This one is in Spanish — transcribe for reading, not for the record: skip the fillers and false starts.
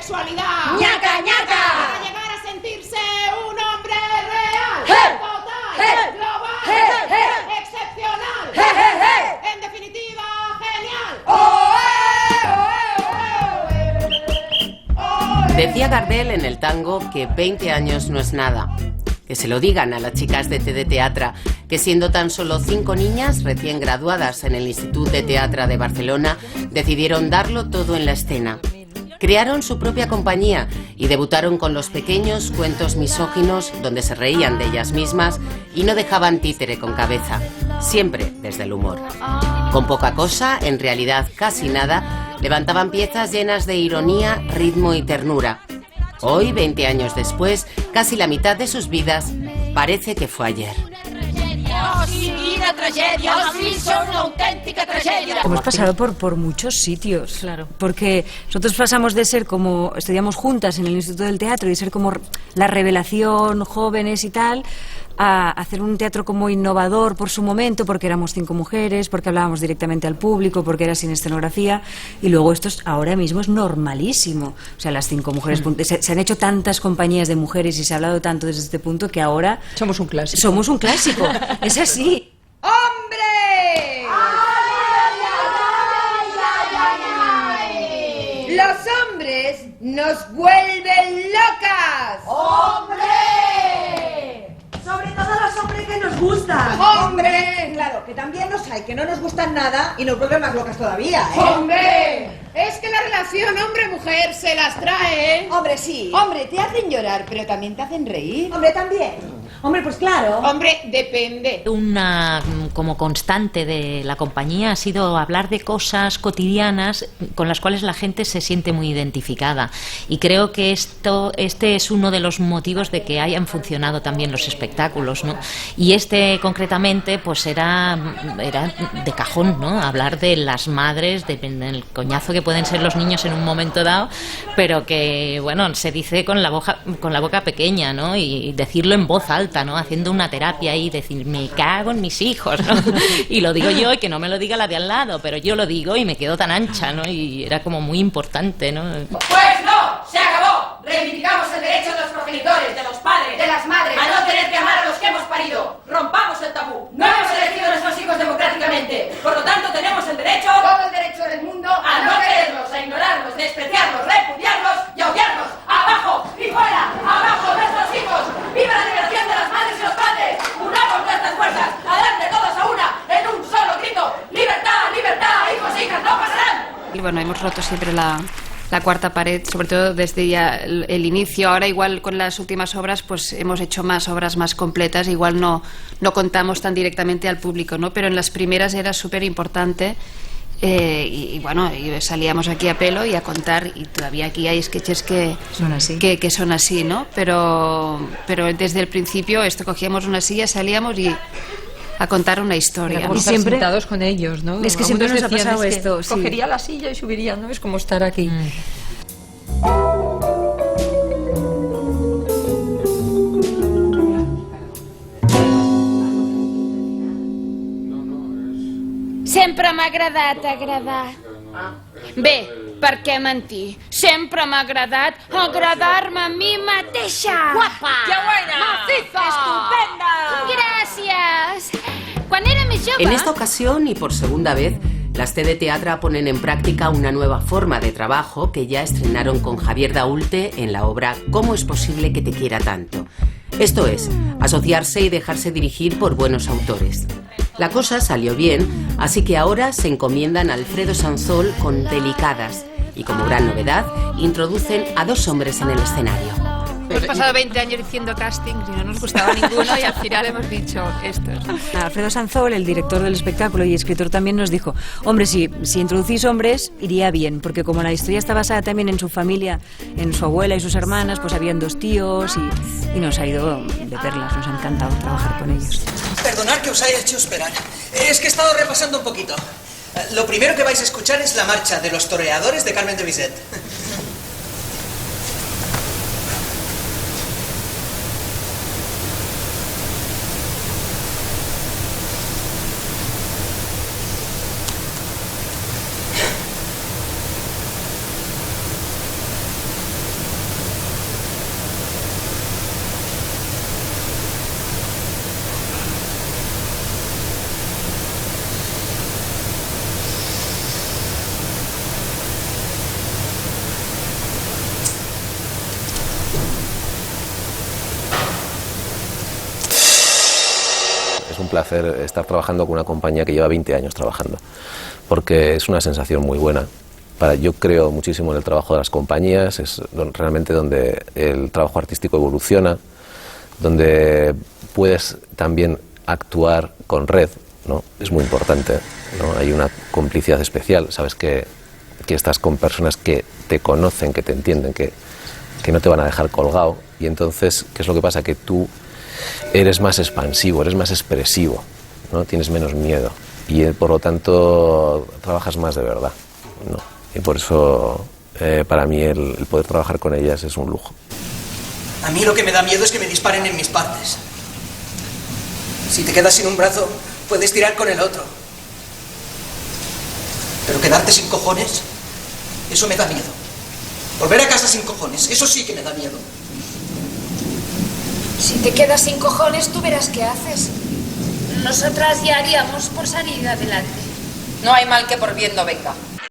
sexualidad. ¡Ñaca, ñaca! Para llegar a sentirse un hombre real, total, global, excepcional, en definitiva, genial. Decía Gardel en el tango que 20 años no es nada. Que se lo digan a las chicas de TD Teatra, que siendo tan solo 5 niñas recién graduadas en el Institut de Teatre de Barcelona, decidieron darlo todo en la escena. Crearon su propia compañía y debutaron con los pequeños cuentos misóginos donde se reían de ellas mismas y no dejaban títere con cabeza, siempre desde el humor. Con poca cosa, en realidad casi nada, levantaban piezas llenas de ironía, ritmo y ternura. Hoy, 20 años después, casi la mitad de sus vidas parece que fue ayer. Son una auténtica tragedia. Hemos pasado por muchos sitios, claro, porque nosotros pasamos de ser como, estudiamos juntas en el Instituto del Teatro y de ser como la revelación, jóvenes y tal, a hacer un teatro como innovador por su momento, porque éramos 5 mujeres, porque hablábamos directamente al público, porque era sin escenografía, y luego esto ahora mismo es normalísimo. O sea, las 5 mujeres, se han hecho tantas compañías de mujeres y se ha hablado tanto desde este punto que ahora somos un clásico. Somos un clásico, es así. ¡Hombre! Los hombres nos vuelven locas. ¡Hombre! Sobre todo los hombres que nos gustan. ¡Hombre! Claro, que también los hay que no nos gustan nada y nos vuelven más locas todavía, ¿eh? ¡Hombre! Es que la relación hombre-mujer se las trae, ¿eh? Hombre, sí. Hombre, te hacen llorar, pero también te hacen reír. Hombre, también. Hombre, pues claro. Hombre, depende. Una como constante de la compañía ha sido hablar de cosas cotidianas con las cuales la gente se siente muy identificada, y creo que este es uno de los motivos de que hayan funcionado también los espectáculos, ¿no? Y este concretamente pues era de cajón, ¿no? Hablar de las madres, del coñazo que pueden ser los niños en un momento dado, pero que bueno, se dice con la boca pequeña, ¿no? Y decirlo en voz alta, ¿no? Haciendo una terapia y decir, me cago en mis hijos, ¿no? Y lo digo yo y que no me lo diga la de al lado, pero yo lo digo y me quedo tan ancha, ¿no? Y era como muy importante, ¿no? Pues no, se acabó. Reivindicamos el derecho de los progenitores, de los padres, de las madres, a no tener que amar a los que hemos parido. Rompamos el tabú. No hemos elegido a nuestros hijos democráticamente. Por lo tanto, tenemos el derecho, todo el derecho del mundo, a no quererlos, a ignorarlos, despreciarlos, repudiarlos y a odiarlos. ¡Abajo y fuera! ¡Abajo nuestros hijos! ¡Viva la liberación de las madres y los padres! ¡Unamos nuestras fuerzas! ¡Adelante todos a una! ¡En un solo grito! ¡Libertad, libertad! ¡Hijos e hijas no pasarán! Y bueno, hemos roto siempre la cuarta pared, sobre todo desde ya el inicio. Ahora igual con las últimas obras pues hemos hecho más obras más completas, igual no contamos tan directamente al público, ¿no? Pero en las primeras era súper importante. Y bueno, y salíamos aquí a pelo y a contar, y todavía aquí hay sketches que son así, ¿no? Pero desde el principio cogíamos una silla, salíamos y a contar una historia. Y siempre sentados con ellos, ¿no? Es que siempre nos ha pasado es que esto. Sí. Cogería la silla y subiría, ¿no? Es como estar aquí. Sempre m'ha agradat agradar. Bé, per què mentir? Sempre m'ha agradat agradar-me a mi mateixa. Guapa! Que buena! Maciza! Estupenda! Gràcies! Quan era més jove... En esta ocasión y por segunda vez, las TD Teatra ponen en práctica una nueva forma de trabajo que ya estrenaron con Javier Daulte en la obra ¿Cómo es posible que te quiera tanto? Esto es, asociarse y dejarse dirigir por buenos autores. La cosa salió bien, así que ahora se encomiendan a Alfredo Sanzol con Delicadas y como gran novedad introducen a 2 hombres en el escenario. Hemos pasado 20 años diciendo castings y no nos gustaba ninguno y al final hemos dicho estos. Alfredo Sanzol, el director del espectáculo y escritor también, nos dijo, hombre, si introducís hombres iría bien, porque como la historia está basada también en su familia, en su abuela y sus hermanas, pues habían 2 tíos y nos ha ido de perlas, nos ha encantado trabajar con ellos. Perdonad que os haya hecho esperar, es que he estado repasando un poquito. Lo primero que vais a escuchar es la marcha de los toreadores de Carmen de Bizet. un placer estar trabajando con una compañía que lleva 20 años trabajando, porque es una sensación muy buena. Yo creo muchísimo en el trabajo de las compañías, es realmente donde el trabajo artístico evoluciona, donde puedes también actuar con red, ¿no? Es muy importante, ¿no? Hay una complicidad especial, sabes que estás con personas que te conocen, que te entienden, que no te van a dejar colgado, y entonces, ¿qué es lo que pasa? Que tú eres más expansivo, eres más expresivo, ¿no? Tienes menos miedo y por lo tanto trabajas más de verdad, ¿no? Y por eso para mí el poder trabajar con ellas es un lujo. A mí lo que me da miedo es que me disparen en mis partes. Si te quedas sin un brazo, puedes tirar con el otro. Pero quedarte sin cojones, eso me da miedo. Volver a casa sin cojones, eso sí que me da miedo. Si te quedas sin cojones, tú verás qué haces. Nosotras ya haríamos por salir adelante. No hay mal que por bien no venga.